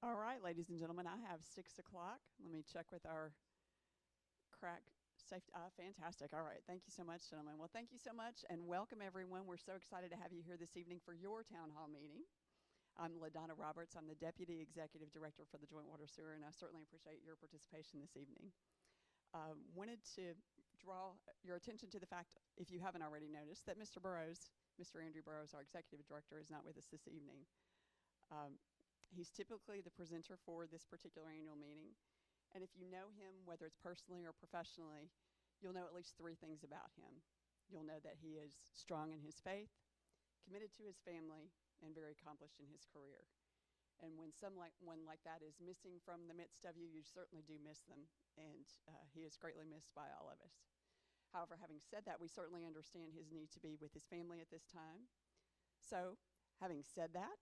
All right, ladies and gentlemen, I have 6 o'clock. Let me check with our crack safety. Fantastic. All right. Thank you so much, gentlemen. Well, thank you so much and welcome everyone. We're so excited to have you here this evening for your town hall meeting. I'm LaDonna Roberts. I'm the Deputy Executive Director for the Joint Water Sewer, and I certainly appreciate your participation this evening. Wanted to draw your attention to the fact, if you haven't already noticed, that Mr. Andrew Burrows, our Executive Director, is not with us this evening. He's typically the presenter for this particular annual meeting. And if you know him, whether it's personally or professionally, you'll know at least 3 things about him. You'll know that he is strong in his faith, committed to his family, and very accomplished in his career. And when someone like that is missing from the midst of you, you certainly do miss them. And he is greatly missed by all of us. However, having said that, we certainly understand his need to be with his family at this time. So, having said that,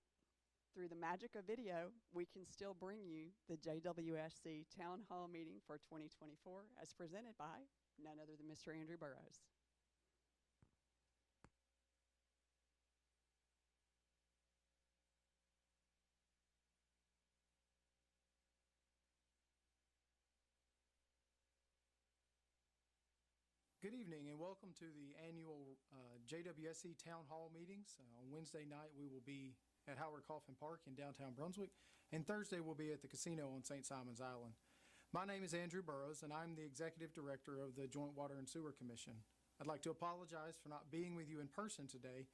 through the magic of video, we can still bring you the JWSC Town Hall meeting for 2024 as presented by none other than Mr. Andrew Burrows. Good evening and welcome to the annual JWSC Town Hall meetings. On Wednesday night we will be at Howard Coffin Park in downtown Brunswick, and Thursday we'll be at the casino on St. Simon's Island. My name is Andrew Burrows and I'm the Executive Director of the Joint Water and Sewer Commission. I'd like to apologize for not being with you in person today,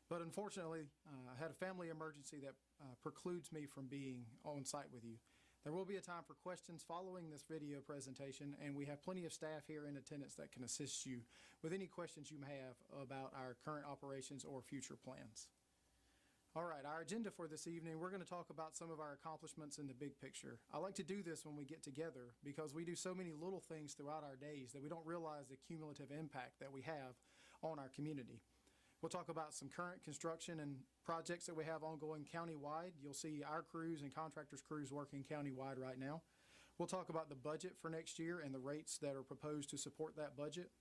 but unfortunately I had a family emergency that precludes me from being on site with you. There will be a time for questions following this video presentation, and we have plenty of staff here in attendance that can assist you with any questions you may have about our current operations or future plans. All right, our agenda for this evening, we're going to talk about some of our accomplishments in the big picture. I like to do this when we get together because we do so many little things throughout our days that we don't realize the cumulative impact that we have on our community. We'll talk about some current construction and projects that we have ongoing countywide. You'll see our crews and contractors' crews working countywide right now. We'll talk about the budget for next year and the rates that are proposed to support that budget.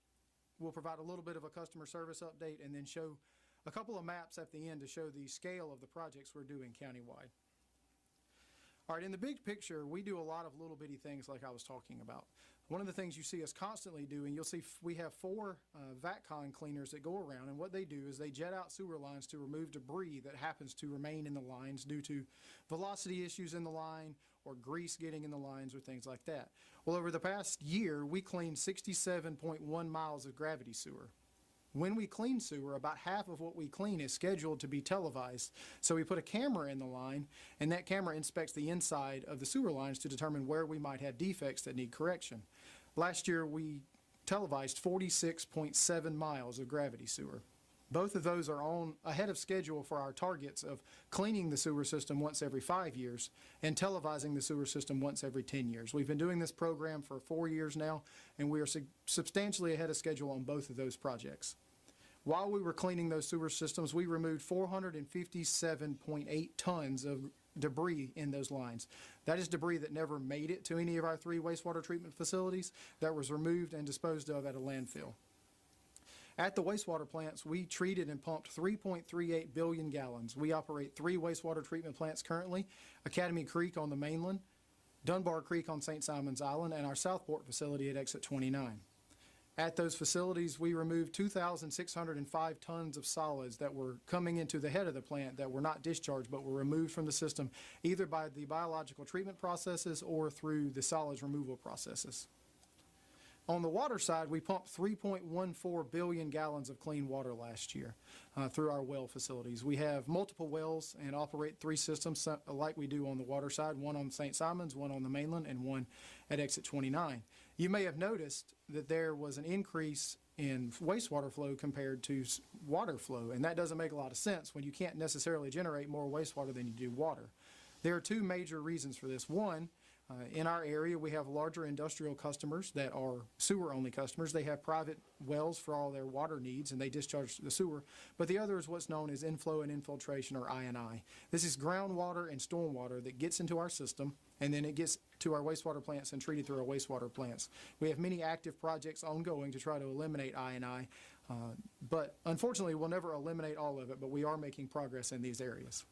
We'll provide a little bit of a customer service update and then show a couple of maps at the end to show the scale of the projects we're doing countywide. All right, in the big picture, we do a lot of little bitty things like I was talking about. One of the things you see us constantly doing, you'll see we have 4 VATCON cleaners that go around, and what they do is they jet out sewer lines to remove debris that happens to remain in the lines due to velocity issues in the line or grease getting in the lines or things like that. Well, over the past year, we cleaned 67.1 miles of gravity sewer. When we clean sewer, about half of what we clean is scheduled to be televised. So we put a camera in the line, and that camera inspects the inside of the sewer lines to determine where we might have defects that need correction. Last year, we televised 46.7 miles of gravity sewer. Both of those are on ahead of schedule for our targets of cleaning the sewer system once every 5 years and televising the sewer system once every 10 years. We've been doing this program for 4 years now, and we are substantially ahead of schedule on both of those projects. While we were cleaning those sewer systems, we removed 457.8 tons of debris in those lines. That is debris that never made it to any of our 3 wastewater treatment facilities, that was removed and disposed of at a landfill. At the wastewater plants, we treated and pumped 3.38 billion gallons. We operate 3 wastewater treatment plants currently: Academy Creek on the mainland, Dunbar Creek on St. Simon's Island, and our Southport facility at Exit 29. At those facilities, we removed 2,605 tons of solids that were coming into the head of the plant that were not discharged but were removed from the system either by the biological treatment processes or through the solids removal processes. On the water side, we pumped 3.14 billion gallons of clean water last year through our well facilities. We have multiple wells and operate 3 systems like we do on the water side, one on St. Simon's, one on the mainland, and one at Exit 29. You may have noticed that there was an increase in wastewater flow compared to water flow, and that doesn't make a lot of sense when you can't necessarily generate more wastewater than you do water. There are 2 major reasons for this. One, in our area, we have larger industrial customers that are sewer-only customers. They have private wells for all their water needs, and they discharge the sewer. But the other is what's known as inflow and infiltration, or I&I. This is groundwater and stormwater that gets into our system, and then it gets to our wastewater plants and treated through our wastewater plants. We have many active projects ongoing to try to eliminate I&I, but unfortunately, we'll never eliminate all of it, but we are making progress in these areas.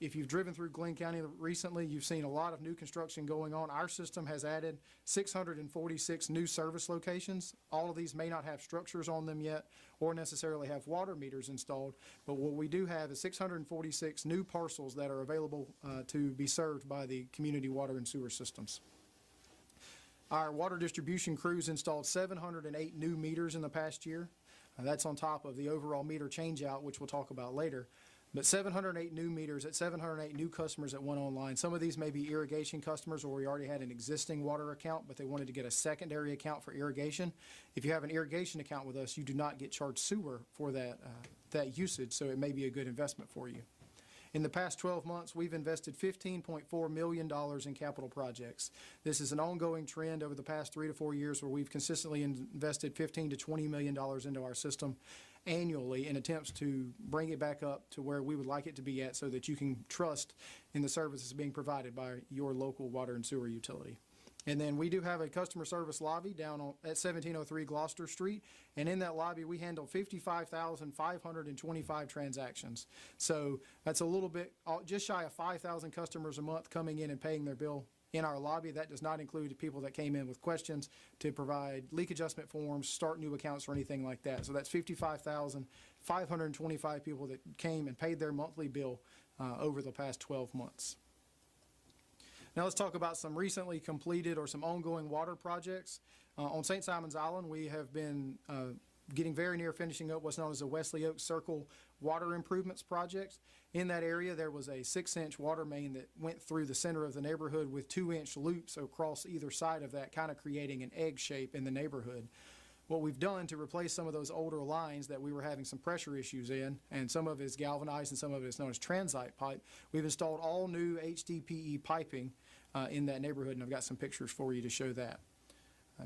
If you've driven through Glynn County recently, you've seen a lot of new construction going on. Our system has added 646 new service locations. All of these may not have structures on them yet or necessarily have water meters installed, but what we do have is 646 new parcels that are available to be served by the community water and sewer systems. Our water distribution crews installed 708 new meters in the past year. That's on top of the overall meter changeout, which we'll talk about later. But 708 new meters at 708 new customers that went online. Some of these may be irrigation customers or we already had an existing water account, but they wanted to get a secondary account for irrigation. If you have an irrigation account with us, you do not get charged sewer for that usage, so it may be a good investment for you. In the past 12 months, we've invested $15.4 million in capital projects. This is an ongoing trend over the past 3 to 4 years where we've consistently invested $15 to $20 million into our system annually in attempts to bring it back up to where we would like it to be at so that you can trust in the services being provided by your local water and sewer utility. And then we do have a customer service lobby down at 1703 Gloucester Street. And in that lobby, we handle 55,525 transactions. So that's a little bit, just shy of 5,000 customers a month coming in and paying their bill in our lobby. That does not include people that came in with questions to provide leak adjustment forms, start new accounts, or anything like that. So that's 55,525 people that came and paid their monthly bill over the past 12 months. Now let's talk about some recently completed or some ongoing water projects. On St. Simons Island, we have been getting very near finishing up what's known as the Wesley Oak Circle Water Improvements Project. In that area, there was a 6-inch water main that went through the center of the neighborhood with 2-inch loops across either side of that, kind of creating an egg shape in the neighborhood. What we've done to replace some of those older lines that we were having some pressure issues in, and some of it is galvanized and some of it is known as transite pipe, we've installed all new HDPE piping in that neighborhood, and I've got some pictures for you to show that.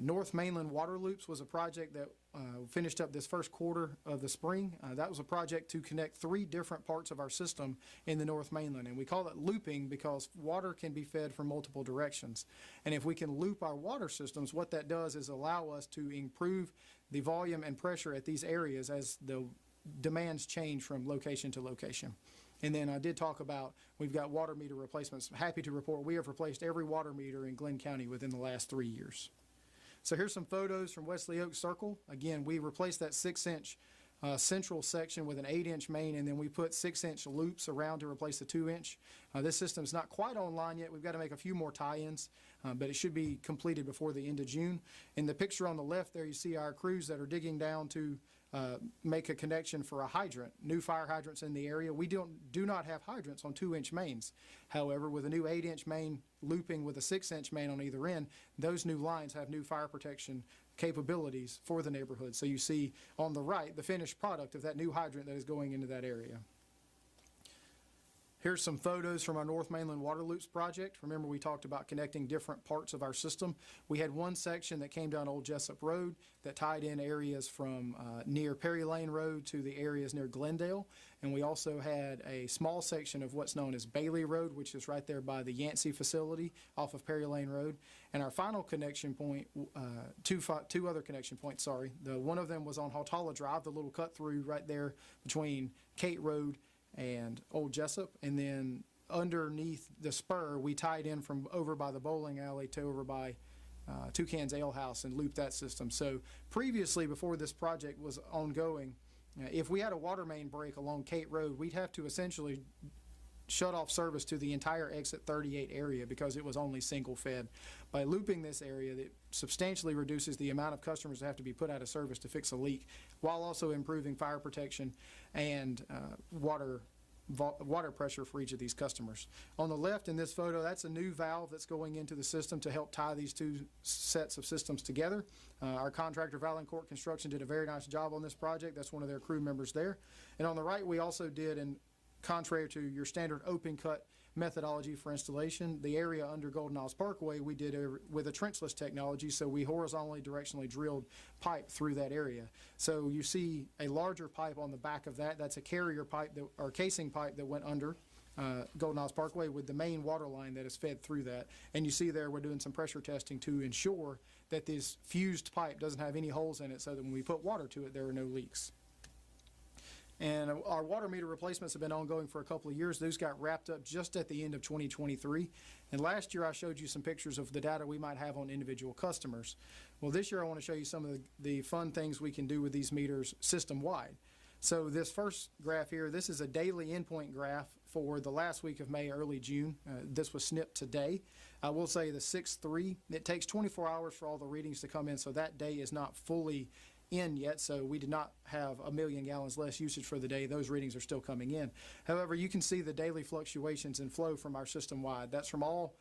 North Mainland Water Loops was a project that finished up this first quarter of the spring. That was a project to connect 3 different parts of our system in the North Mainland, and we call it looping because water can be fed from multiple directions. And if we can loop our water systems, what that does is allow us to improve the volume and pressure at these areas as the demands change from location to location. And then I did talk about we've got water meter replacements. Happy to report we have replaced every water meter in Glynn County within the last 3 years. So here's some photos from Wesley Oak Circle. Again, we replaced that 6-inch central section with an 8-inch main, and then we put 6-inch loops around to replace the 2-inch. This system's not quite online yet. We've got to make a few more tie-ins, but it should be completed before the end of June. In the picture on the left there, you see our crews that are digging down to make a connection for a hydrant, new fire hydrants in the area. We do not have hydrants on 2-inch mains. However, with a new 8-inch main looping with a 6-inch main on either end, those new lines have new fire protection capabilities for the neighborhood. So you see on the right the finished product of that new hydrant that is going into that area. Here's some photos from our North Mainland Water Loops project. Remember, we talked about connecting different parts of our system. We had one section that came down Old Jessup Road that tied in areas from near Perry Lane Road to the areas near Glendale. And we also had a small section of what's known as Bailey Road, which is right there by the Yancey facility off of Perry Lane Road. And our final connection point, two other connection points, sorry. One of them was on Hautala Drive, the little cut through right there between Kate Road and Old Jessup, and then underneath the spur we tied in from over by the bowling alley to over by Toucan's Ale House and looped that system. So previously, before this project was ongoing, if we had a water main break along Kate Road, we'd have to essentially shut off service to the entire exit 38 area because it was only single fed. By looping this area, it substantially reduces the amount of customers that have to be put out of service to fix a leak, while also improving fire protection and water pressure for each of these customers. On the left in this photo, that's a new valve that's going into the system to help tie these 2 sets of systems together. Our contractor, Valancourt Construction, did a very nice job on this project. That's one of their crew members there. And on the right, we also did, and contrary to your standard open cut methodology for installation, the area under Golden Isles Parkway we did with a trenchless technology, so we horizontally directionally drilled pipe through that area. So you see a larger pipe on the back of that. That's a carrier pipe or casing pipe that went under Golden Isles Parkway with the main water line that is fed through that. And you see there we're doing some pressure testing to ensure that this fused pipe doesn't have any holes in it so that when we put water to it there are no leaks. And our water meter replacements have been ongoing for a couple of years. Those got wrapped up just at the end of 2023. And last year I showed you some pictures of the data we might have on individual customers. Well, this year I want to show you some of the fun things we can do with these meters system-wide. So this first graph here, this is a daily endpoint graph for the last week of May, early June. This was snipped today. I will say the 6-3, it takes 24 hours for all the readings to come in, so that day is not fully in yet, so we did not have 1 million gallons less usage for the day. Those readings are still coming in. However, you can see the daily fluctuations in flow from our system-wide. That's from all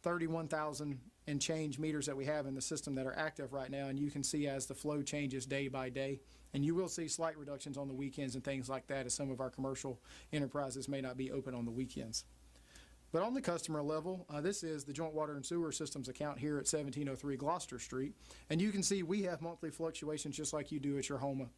31,000 and change meters that we have in the system that are active right now, and you can see as the flow changes day by day. And you will see slight reductions on the weekends and things like that, as some of our commercial enterprises may not be open on the weekends. But on the customer level, this is the Joint Water and Sewer Systems account here at 1703 Gloucester Street. And you can see we have monthly fluctuations just like you do at your home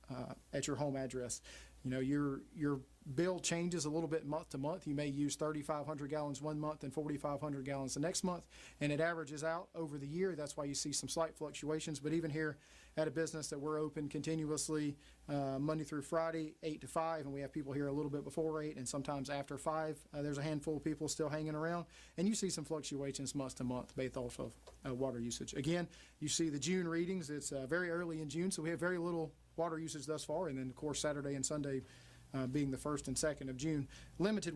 address. You know, your bill changes a little bit month to month. You may use 3,500 gallons one month and 4,500 gallons the next month, and it averages out over the year. That's why you see some slight fluctuations. But even here at a business that we're open continuously Monday through Friday, 8 to 5, and we have people here a little bit before 8 and sometimes after 5. There's a handful of people still hanging around, and you see some fluctuations month to month based off of water usage. Again, you see the June readings. It's very early in June, so we have very little water usage thus far, and then of course Saturday and Sunday being the 1st and 2nd of June, limited